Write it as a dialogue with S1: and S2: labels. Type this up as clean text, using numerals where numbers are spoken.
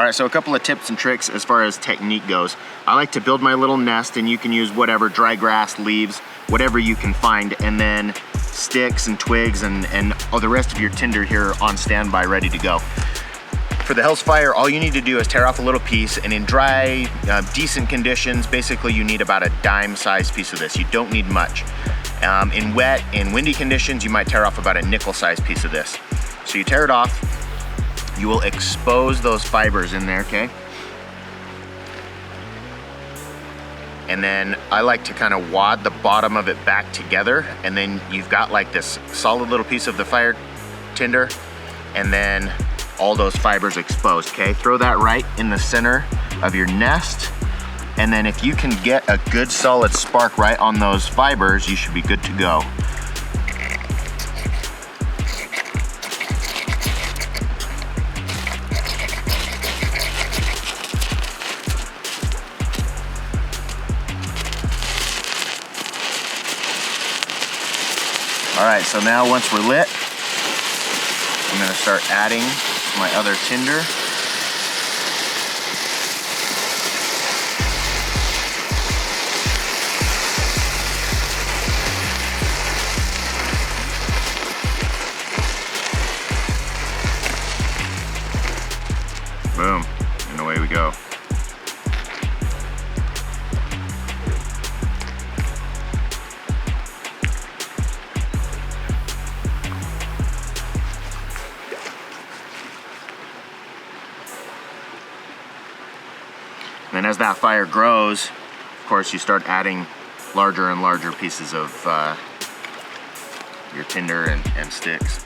S1: All right, so a couple of tips and tricks as far as technique goes. I like to build my little nest, and you can use whatever, dry grass, leaves, whatever you can find, and then sticks and twigs and all the rest of your tinder here on standby, ready to go. For the Hell's Fire, all you need to do is tear off a little piece, and in dry, decent conditions, basically you need about a dime-sized piece of this. You don't need much. In wet and windy conditions, you might tear off about a nickel-sized piece of this. So you tear it off, you will expose those fibers in there, okay? And then I like to kind of wad the bottom of it back together, and then you've got like this solid little piece of the fire tinder, and then all those fibers exposed, okay? Throw that right in the center of your nest, and then if you can get a good solid spark right on those fibers, you should be good to go. All right, so now once we're lit, I'm gonna start adding my other tinder. Boom, and away we go. And as that fire grows, of course, you start adding larger and larger pieces of your tinder and sticks.